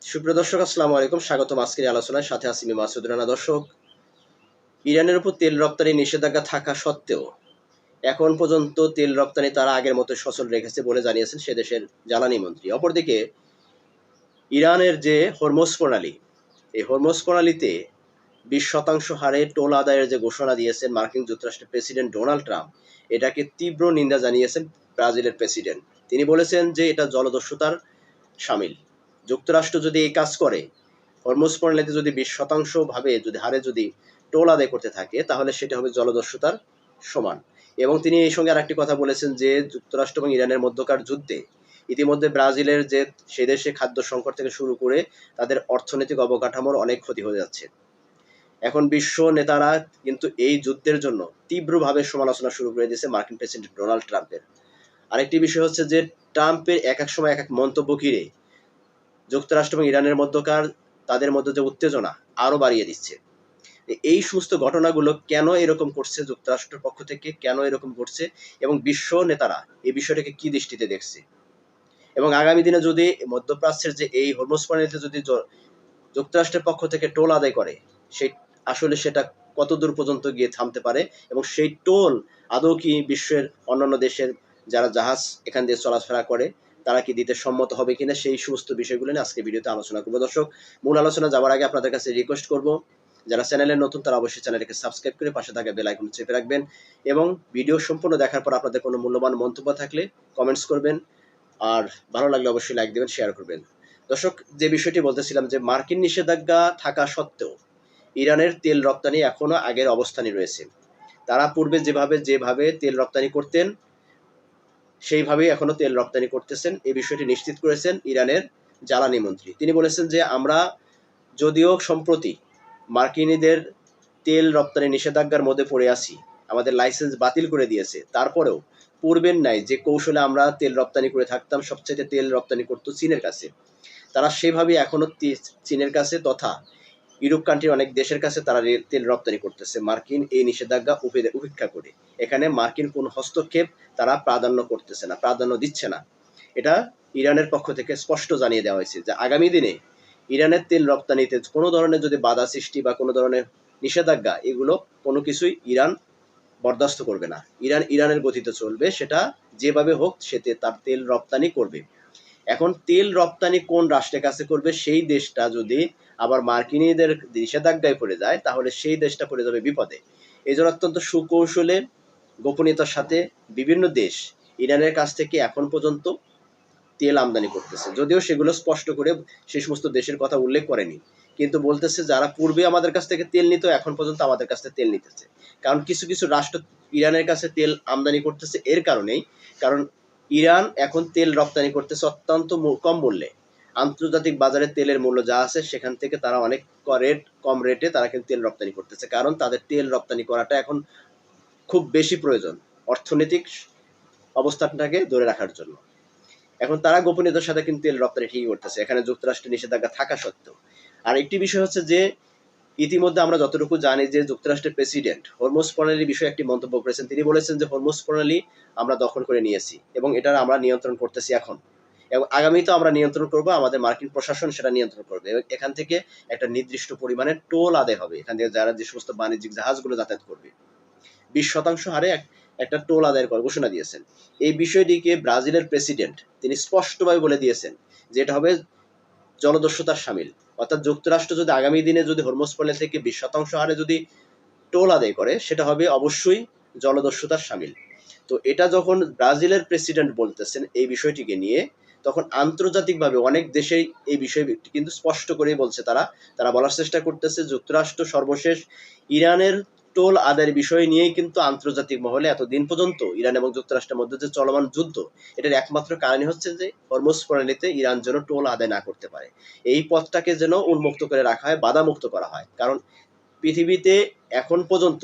সুপ্রিয় দর্শক, আসসালামু আলাইকুম। স্বাগতম আজকের আলোচনায়। সাথে আছি আমি মাসুদ রানা। দর্শক, ইরানের উপর তেল রপ্তানি নিষেধাজ্ঞা থাকা সত্ত্বেও এখন পর্যন্ত তেল রপ্তানি তারা আগের মতো সচল রেখেছে বলে জানিয়েছেন সে দেশের জ্বালানি মন্ত্রী। অপরদিকে ইরানের যে হরমুজ প্রণালী, এই হরমুজ প্রণালীতে 20% হারে টোল আদায়ের যে ঘোষণা দিয়েছেন মার্কিন যুক্তরাষ্ট্রের প্রেসিডেন্ট ডোনাল্ড ট্রাম্প, এটাকে তীব্র নিন্দা জানিয়েছেন ব্রাজিলের প্রেসিডেন্ট। তিনি বলেছেন যে এটা জলদস্যুতার সামিল। যুক্তরাষ্ট্র যদি এই কাজ করে, হরমুজ প্রণালীতে যদি 20% ভাবে যদি হারে যদি টোল আদায় করতে থাকে, তাহলে সেটা হবে জলদস্যুতার সমান। এবং তিনি এই সঙ্গে আরেকটি কথা বলেছেন যে যুক্তরাষ্ট্র এবং ইরানের মধ্যকার যুদ্ধে ইতিমধ্যে ব্রাজিলের যে সে দেশে খাদ্য সংকট থেকে শুরু করে তাদের অর্থনৈতিক অবকাঠামোর অনেক ক্ষতি হয়ে যাচ্ছে। এখন বিশ্ব নেতারা কিন্তু এই যুদ্ধের জন্য তীব্রভাবে সমালোচনা শুরু করে দিয়েছে মার্কিন প্রেসিডেন্ট ডোনাল্ড ট্রাম্পের। আরেকটি বিষয় হচ্ছে যে ট্রাম্পের এক এক সময় এক এক মন্তব্য ঘিরে যুক্তরাষ্ট্র এবং ইরানের মধ্যকার তাদের মধ্যে যে উত্তেজনা আরো বাড়িয়ে দিচ্ছে। এই সমস্ত ঘটনাগুলো কেন এরকম করছে যুক্তরাষ্ট্রের পক্ষ থেকে, কেন এরকম করছে, এবং বিশ্ব নেতারা এই বিষয়টাকে কি দৃষ্টিতে দেখছে, এবং আগামী দিনে যদি মধ্যপ্রাচ্যের যে এই হরমুজ প্রণালীতে যদি যুক্তরাষ্ট্রের পক্ষ থেকে টোল আদায় করে, সেই আসলে সেটা কত দূর পর্যন্ত গিয়ে থামতে পারে, এবং সেই টোল আদৌ কি বিশ্বের অন্যান্য দেশের যারা জাহাজ এখান দিয়ে চলাফেরা করে তারা কি দিতে সম্মত হবে কিনা, সেই সমস্ত বিষয়গুলো নিয়ে আজকে ভিডিওতে আলোচনা করবো। দর্শক, মূল আলোচনা যাওয়ার আগে আপনাদের কাছে রিকোয়েস্ট করব, যারা চ্যানেলে নতুন তারা অবশ্যই চ্যানেলকে সাবস্ক্রাইব করে পাশে থাকা বেল আইকন চেপে রাখবেন, এবং ভিডিও সম্পূর্ণ দেখার পর আপনাদের কোনো মূল্যবান মন্তব্য থাকলে কমেন্টস করবেন, আর ভালো লাগলে অবশ্যই লাইক দেবেন, শেয়ার করবেন। দর্শক, যে বিষয়টি বলতেছিলাম যে মার্কিন নিষেধাজ্ঞা থাকা সত্ত্বেও ইরানের তেল রপ্তানি এখনো আগের অবস্থানে রয়েছে। তারা পূর্বে যেভাবে তেল রপ্তানি করতেন সেইভাবেই এখনো তেল রপ্তানি করতেছেন। এই বিষয়টি নিশ্চিত করেছেন ইরানের জ্বালানি মন্ত্রী। তিনি বলেছেন যে আমরা যদিও সম্প্রতি মার্কিনীদের তেল রপ্তানি নিষেধাজ্ঞার মধ্যে পড়ে আছি, আমাদের লাইসেন্স বাতিল করে দিয়েছে, তারপরেও পূর্বের ন্যায় যে কৌশলে আমরা তেল রপ্তানি করে থাকতাম, সবচেয়ে তেল রপ্তানি করতো চীনের কাছে, তারা সেভাবে এখনো চীনের কাছে তথা ইউরোপ কান্ট্রির অনেক দেশের কাছে তারা তেল রপ্তানি করতেছে মার্কিন এই নিষেধাজ্ঞা উপেক্ষা করে। এখানে মার্কিন কোন হস্তক্ষেপ তারা প্রাধান্য দিচ্ছে না। এটা ইরানের পক্ষ থেকে স্পষ্ট জানিয়ে দেওয়া হয়েছে যে আগামী দিনে ইরানের তেল রপ্তানিতে কোনো ধরনের যদি বাধা সৃষ্টি বা কোনো ধরনের নিষেধাজ্ঞা, এগুলো কোনো কিছুই ইরান বরদাস্ত করবে না। ইরানের গতিতে চলবে, সেটা যেভাবে হোক সে তার তেল রপ্তানি করবে। এখন তেল রপ্তানি কোন রাষ্ট্রের কাছে করবে, সেই দেশটা যদি আবার মার্কিনীদের নিষেধাজ্ঞায় পড়ে যায়, তাহলে সেই দেশটা পড়ে যাবে বিপদে। এই জন্য অত্যন্ত সুকৌশলে গোপনীয়তার সাথে বিভিন্ন দেশ ইরানের কাছ থেকে এখন পর্যন্ত তেল আমদানি করতেছে, যদিও সেগুলো স্পষ্ট করে সেই সমস্ত দেশের কথা উল্লেখ করেনি, কিন্তু বলতেছে যারা পূর্বে আমাদের কাছ থেকে তেল নিত এখন পর্যন্ত আমাদের কাছ থেকে তেল নিতেছে। কারণ কিছু কিছু রাষ্ট্র ইরানের কাছে তেল আমদানি করতেছে এর কারণেই, কারণ ইরান এখন তেল রপ্তানি করতেছে অত্যন্ত কম মূল্যে। আন্তর্জাতিক বাজারে তেলের মূল্য যা আছে সেখান থেকে তারা অনেক কম রেটে তারা কিন্তু তেল রপ্তানি করতেছে, কারণ তাদের তেল রপ্তানি করাটা এখন খুব বেশি প্রয়োজন অর্থনৈতিক অবস্থানটাকে ধরে রাখার জন্য। এখন তারা গোপনীয়তার সাথে কিন্তু তেল রপ্তানি ঠিকই করতেছে, এখানে যুক্তরাষ্ট্রের নিষেধাজ্ঞা থাকা সত্ত্বেও। আর একটি বিষয় হচ্ছে যে ইতিমধ্যে আমরা যতটুকু জানি যে যুক্তরাষ্ট্রের প্রেসিডেন্ট হরমুজ প্রণালীর বিষয়ে একটি মন্তব্য করেছেন। তিনি বলেছেন যে হরমুজ প্রণালী আমরা দখল করে নিয়েছি এবং এটা আমরা নিয়ন্ত্রণ করতেছি এখন, এবং আগামীতেও আমরা নিয়ন্ত্রণ করব, আমাদের মার্কিন প্রশাসন সেটা নিয়ন্ত্রণ করবে, এবং এখান থেকে একটা নির্দিষ্ট পরিমাণে টোল আদায় হবে এখান থেকে যারা যে সমস্ত বাণিজ্যিক জাহাজগুলো যাতায়াত করবে। 20% হারে একটা টোল আদায়ের ঘোষণা দিয়েছেন। এই বিষয়টিকে ব্রাজিলের প্রেসিডেন্ট তিনি স্পষ্টভাবে বলে দিয়েছেন যে এটা হবে জলদস্যুতার সামিল। অর্থাৎ যুক্তরাষ্ট্র যদি আগামী দিনে যদি হরমুজ প্রণালী থেকে 20% হারে যদি টোল আদায় করে, সেটা হবে অবশ্যই জলদস্যুতার সামিল। তো এটা যখন ব্রাজিলের প্রেসিডেন্ট বলতেছেন এই বিষয়টিকে নিয়ে, তখন আন্তর্জাতিকভাবে অনেক দেশেই এই বিষয়টি কিন্তু স্পষ্ট করেই বলছে। তারা বলার চেষ্টা করতেছে যুক্তরাষ্ট্র সর্বশেষ ইরানের টোল আদায়ের বিষয় নিয়েই কিন্তু আন্তর্জাতিক মহলে এতদিন পর্যন্ত ইরান এবং যুক্তরাষ্ট্রের মধ্যে যে চলমান যুদ্ধ, এটার একমাত্র কারণই হচ্ছে যে হরমুজ প্রণালীতে ইরান যেন টোল আদায় না করতে পারে, এই পথটাকে যেন উন্মুক্ত করে রাখা হয়, বাধামুক্ত করা হয়। কারণ পৃথিবীতে এখন পর্যন্ত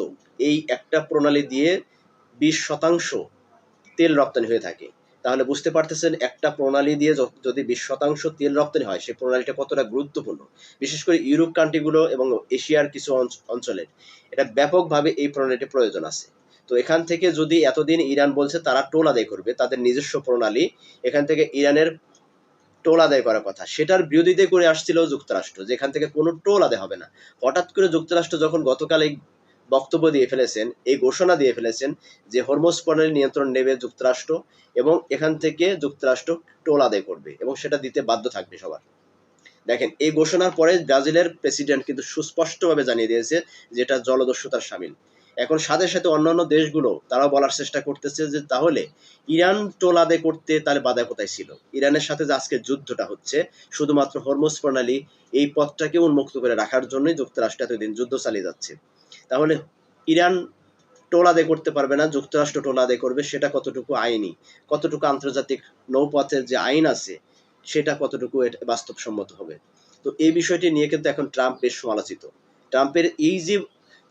এই একটা প্রণালী দিয়ে 20% তেল রপ্তানি হয়ে থাকে। তাহলে বুঝতে পারতেছেন একটা প্রণালী দিয়ে যদি 20% তেল রপ্তানি হয়, সেই প্রণালীটা কতটা গুরুত্বপূর্ণ। বিশেষ করে ইউরোপ কান্ট্রিগুলো এবং এশিয়ার কিছু অঞ্চলের এটা ব্যাপকভাবে এই প্রণালীটি প্রয়োজন আছে। তো এখান থেকে যদি এতদিন ইরান বলছে তারা টোল আদায় করবে তাদের নিজস্ব প্রণালী, এখান থেকে ইরানের টোল আদায় করার কথা, সেটার বিরোধিতা করে আসছিল যুক্তরাষ্ট্র, যেখান থেকে কোনো টোল আদায় হবে না। হঠাৎ করে যুক্তরাষ্ট্র যখন গতকাল এই বক্তব্য দিয়ে ফেলেছেন, এই ঘোষণা দিয়ে ফেলেছেন যে হরমুজ প্রণালী নিয়ন্ত্রণ নেবে যুক্তরাষ্ট্র, এবং এখান থেকে যুক্তরাষ্ট্র টোল আদায় করবে এবং সেটা দিতে বাধ্য থাকবে সবার। দেখেন, এই ঘোষণার পরে ব্রাজিলের প্রেসিডেন্ট কিন্তু সুস্পষ্টভাবে জানিয়ে দিয়েছে যে এটা জলদস্যুতার সামিল। এখন সাথে সাথে অন্যান্য দেশগুলো তারাও বলার চেষ্টা করতেছে যে তাহলে ইরান টোল আদায় করতে তাহলে বাধা কোথায় ছিল? ইরানের সাথে যে আজকে যুদ্ধটা হচ্ছে শুধুমাত্র হরমুজ প্রণালী এই পথটাকে উন্মুক্ত করে রাখার জন্যই যুক্তরাষ্ট্র এতদিন যুদ্ধ চালিয়ে যাচ্ছে। তাহলে ইরান টোল আদায় করতে পারবে না, যুক্তরাষ্ট্র টোল আদায় করবে, সেটা কতটুকু আইনি, কতটুকু আন্তর্জাতিক নৌপথের যে আইন আছে সেটা কতটুকু বাস্তবসম্মত হবে? তো এই বিষয়টি নিয়ে কিন্তু এখন ট্রাম্প বেশ সমালোচিত। ট্রাম্পের এই যে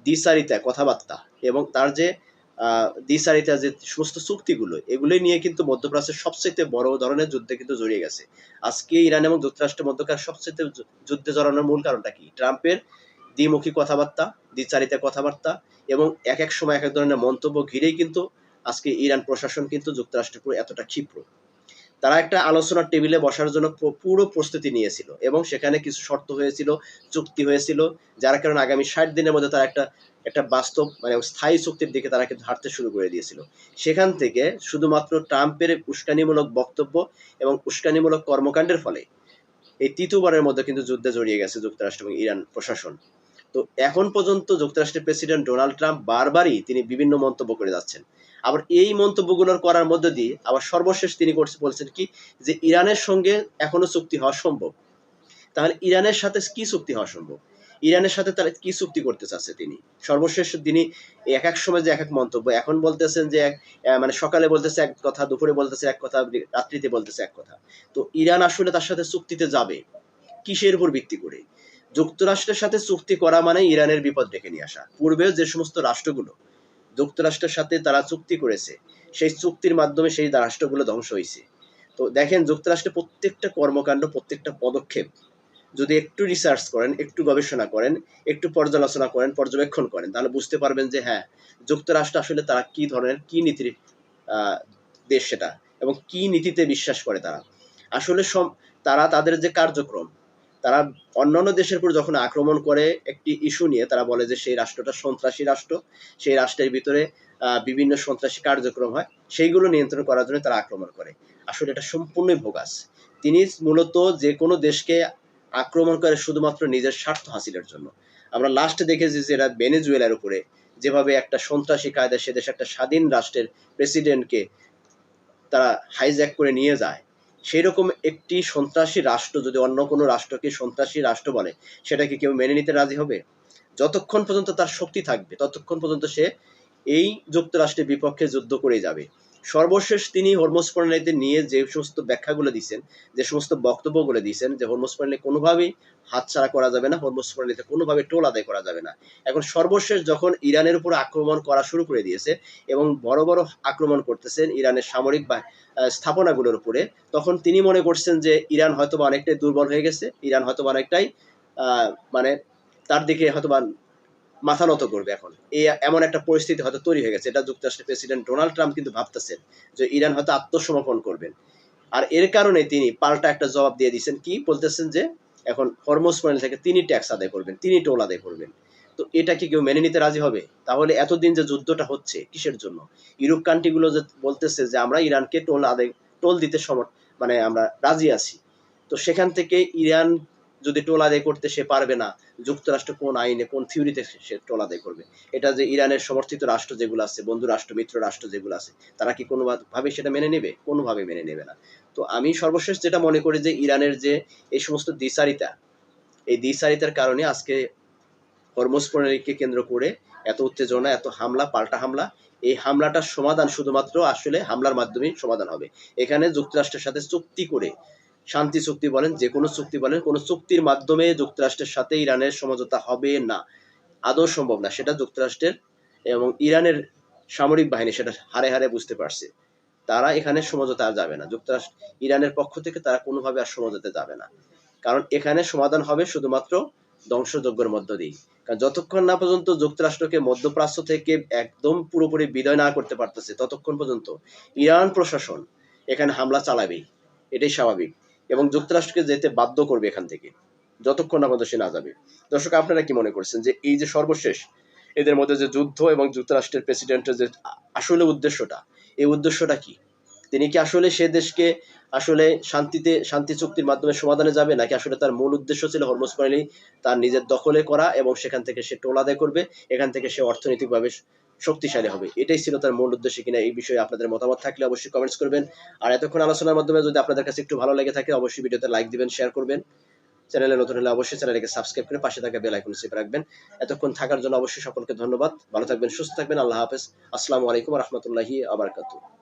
দ্বিচারিতা কথাবার্তা এবং তার যে দ্বিচারিতা যে সমস্ত চুক্তিগুলো, এগুলোই নিয়ে কিন্তু মধ্যপ্রাচ্যের সবচেয়ে বড় ধরনের যুদ্ধে কিন্তু জড়িয়ে গেছে। আজকে ইরান এবং যুক্তরাষ্ট্রের মধ্যকার সবচেয়ে যুদ্ধে জড়ানোর মূল কারণটা কি? ট্রাম্পের দ্বিমুখী কথাবার্তা, দ্বিচারিতা কথাবার্তা এবং এক এক সময় এক এক ধরনের মন্তব্য ঘিরেই কিন্তু আজকে ইরান প্রশাসন কিন্তু যুক্তরাষ্ট্রের উপর এতটা ক্ষিপ্র। তারা একটা আলোচনার টেবিলে বসার জন্য পুরো প্রস্তুতি নিয়েছিল এবং সেখানে কিছু শর্ত হয়েছিল, চুক্তি হয়েছিল, যার কারণে আগামী 60 দিনের মধ্যে তারা একটা বাস্তব মানে স্থায়ী চুক্তির দিকে তারা কিন্তু হাঁটতে শুরু করে দিয়েছিল। সেখান থেকে শুধুমাত্র ট্রাম্পের উস্কানিমূলক বক্তব্য এবং উস্কানিমূলক কর্মকাণ্ডের ফলে এই তৃতীয়বারের মধ্যে কিন্তু যুদ্ধে জড়িয়ে গেছে যুক্তরাষ্ট্র এবং ইরান প্রশাসন। তো এখন পর্যন্ত যুক্তরাষ্ট্রের প্রেসিডেন্ট ডোনাল্ড ট্রাম্প বারবারই তিনি বিভিন্ন মন্তব্য করে যাচ্ছেন। আবার এই মন্তব্যগুলোর করার মধ্যে দিয়ে আবার সর্বশেষ তিনি বলছেন কি যে ইরানের সঙ্গে এখনো চুক্তি হওয়া সম্ভব। তাহলে ইরানের সাথে কি চুক্তি হওয়া সম্ভব? ইরানের সাথে তারা কি চুক্তি করতে চাচ্ছে তিনি? সর্বশেষ তিনি এক এক সময় যে এক এক মন্তব্য, এখন বলতেছেন যে মানে সকালে বলতেছে এক কথা, দুপুরে বলতেছে এক কথা, রাত্রিতে বলতেছে এক কথা। তো ইরান আসলে তার সাথে চুক্তিতে যাবে কিসের উপর ভিত্তি করে? যুক্তরাষ্ট্রের সাথে চুক্তি করা মানে ইরানের বিপদ ডেকে নিয়ে আসা। পূর্বে যে সমস্ত রাষ্ট্রগুলো যুক্তরাষ্ট্রের সাথে তারা চুক্তি করেছে, সেই চুক্তির মাধ্যমে সেই রাষ্ট্রগুলো ধ্বংস হয়েছে। তো দেখেন, যুক্তরাষ্ট্রের প্রত্যেকটা কর্মকাণ্ড, প্রত্যেকটা পদক্ষেপ যদি একটু রিসার্চ করেন, একটু গবেষণা করেন, একটু পর্যালোচনা করেন, পর্যবেক্ষণ করেন, তাহলে বুঝতে পারবেন যে হ্যাঁ, যুক্তরাষ্ট্র আসলে তারা কি ধরনের, কি নীতির দেশ সেটা, এবং কি নীতিতে বিশ্বাস করে তারা। আসলে তারা তাদের যে কার্যক্রম, তারা অন্যান্য দেশের উপর যখন আক্রমণ করে একটি ইস্যু নিয়ে, তারা বলে যে সেই রাষ্ট্রটা সন্ত্রাসী রাষ্ট্র, সেই রাষ্ট্রের ভিতরে বিভিন্ন সন্ত্রাসী কার্যক্রম হয়, সেইগুলো নিয়ন্ত্রণ করার জন্য তারা আক্রমণ করে। আসলে এটা সম্পূর্ণই ভোগাস। তিনি মূলত যে কোনো দেশকে আক্রমণ করে শুধুমাত্র নিজের স্বার্থ হাসিলের জন্য। আমরা লাস্টে দেখেছি যে এরা ভেনেজুয়েলার উপরে যেভাবে একটা সন্ত্রাসী কায়দায় সে দেশে একটা স্বাধীন রাষ্ট্রের প্রেসিডেন্টকে তারা হাইজ্যাক করে নিয়ে যায়। সেই রকম একটি সন্ত্রাসী রাষ্ট্র যদি অন্য কোনো রাষ্ট্রকে সন্ত্রাসী রাষ্ট্র বলে, সেটা কি কেউ মেনে নিতে রাজি হবে? যতক্ষণ পর্যন্ত তার শক্তি থাকবে ততক্ষণ পর্যন্ত সে এই যুক্তরাষ্ট্রের বিপক্ষে যুদ্ধ করে যাবে। সর্বশেষ তিনি হরমুজ প্রণালীতে নিয়ে যে সমস্ত ব্যাখ্যাগুলো দিয়েছেন, যে সমস্ত বক্তব্যগুলো দিয়েছেন যে হরমুজ প্রণালী কোনোভাবেই হাতছাড়া করা যাবে না, হরমুজ প্রণালীতে কোনোভাবে টোল আদায় করা যাবে না। এখন সর্বশেষ যখন ইরানের উপর আক্রমণ করা শুরু করে দিয়েছে এবং বড় বড় আক্রমণ করতেছেন ইরানের সামরিক স্থাপনাগুলোর উপরে, তখন তিনি মনে করছেন যে ইরান হয়তো অনেকটাই দুর্বল হয়ে গেছে, ইরান হয়তো অনেকটাই মানে তার দিকে হয়তো মাথা নত করবে। এখন এমন একটা পরিস্থিতি হয়তো তৈরি হয়ে গেছে, এটা যুক্তরাষ্ট্রের প্রেসিডেন্ট ডোনাল্ড ট্রাম্প কিন্তু ভাবতেছেন যে ইরান হয়তো আত্মসমর্পণ করবেন। আর এর কারণে তিনি পাল্টা একটা জবাব দিয়ে দিচ্ছেন, কি বলতেছেন যে এখন হরমুজ প্রণালী থেকে তিনি ট্যাক্স আদায় করবেন, তিনি টোল আদায় করবেন। তো এটা কি কেউ মেনে নিতে রাজি হবে? তাহলে এতদিন যে যুদ্ধটা হচ্ছে কিসের জন্য? ইউরোপ কান্ট্রিগুলো যে বলতেছে যে আমরা ইরানকে টোল দিতে মানে আমরা রাজি আছি। তো সেখান থেকে ইরান যদি টোল আদায় করতে সে পারবে না, যুক্তরাষ্ট্র কোন আইনে, কোন থিওরিতে সে টোল আদায় করবে? এটা যে ইরানের সমর্থিত রাষ্ট্র যেগুলো আছে, বন্ধু রাষ্ট্র, মিত্র রাষ্ট্র যেগুলো আছে, তারা কি কোনোভাবে সেটা মেনে নেবে? কোনোভাবে মেনে নেবে না। তো আমি সর্বশেষ যেটা মনে করি যে ইরানের যে এই সমস্ত দ্বিচারিতা, এই দ্বিচারিতার কারণে আজকে হরমুজ প্রণালীকে কেন্দ্র করে এত উত্তেজনা, এত হামলা, পাল্টা হামলা। এই হামলাটার সমাধান শুধুমাত্র আসলে হামলার মাধ্যমেই সমাধান হবে। এখানে যুক্তরাষ্ট্রের সাথে চুক্তি করে, শান্তি চুক্তি বলেন, যে কোনো চুক্তি বলেন, কোনো চুক্তির মাধ্যমে যুক্তরাষ্ট্রের সাথে ইরানের সমঝোতা হবে না, আদৌ সম্ভব না। সেটা যুক্তরাষ্ট্রের এবং ইরানের সামরিক বাহিনী সেটা হারে হারে বুঝতে পারছে। তারা এখানে সমঝোতা আর যাবে না। যুক্তরাষ্ট্র ইরানের পক্ষ থেকে তারা কোনোভাবে আর সমঝোতা যাবে না, কারণ এখানে সমাধান হবে শুধুমাত্র ধ্বংসযজ্ঞের মধ্য দিয়ে। কারণ যতক্ষণ না পর্যন্ত যুক্তরাষ্ট্রকে মধ্যপ্রাচ্য থেকে একদম পুরোপুরি বিদায় না করতে পারতেছে, ততক্ষণ পর্যন্ত ইরান প্রশাসন এখানে হামলা চালাবেই, এটাই স্বাভাবিক। এবং যুক্তরাষ্ট্রকে যেতে বাধ্য করবে এখান থেকে, যতক্ষণ না পর্যন্ত সে না যাবে। দর্শক, আপনারা কি মনে করছেন যে এই যে সর্বশেষ এদের মধ্যে যে যুদ্ধ এবং যুক্তরাষ্ট্রের প্রেসিডেন্টের যে আসলে উদ্দেশ্যটা, এই উদ্দেশ্যটা কি? তিনি কি আসলে সে দেশকে আসলে শান্তি চুক্তির মাধ্যমে সমাধানে যাবে, নাকি আসলে তার মূল উদ্দেশ্য ছিল হরমুজ প্রণালী তার নিজের দখলে করা এবং সেখান থেকে সে টোল আদায় করবে, এখান থেকে সে অর্থনৈতিকভাবে শক্তিশালী হবে? এটাই ছিল তার মূল উদ্দেশ্য কিনা, এই বিষয়ে আপনাদের মতামত থাকলে অবশ্যই কমেন্টস করবেন। আর এতক্ষণ আলোচনার মাধ্যমে যদি আপনাদের কাছে একটু ভালো লেগে থাকে অবশ্যই ভিডিওতে লাইক দিবেন, শেয়ার করবেন। চ্যানেলে নতুন হলে অবশ্যই চ্যানেলকে সাবস্ক্রাইব করে পাশে থাকা বেল আইকন চেপে রাখবেন। এতক্ষণ থাকার জন্য অবশ্যই সকলকে ধন্যবাদ। ভালো থাকবেন, সুস্থ থাকবেন। আল্লাহ হাফেজ। আসসালামু আলাইকুম ওয়া রাহমাতুল্লাহি ওয়া বারাকাতুহু।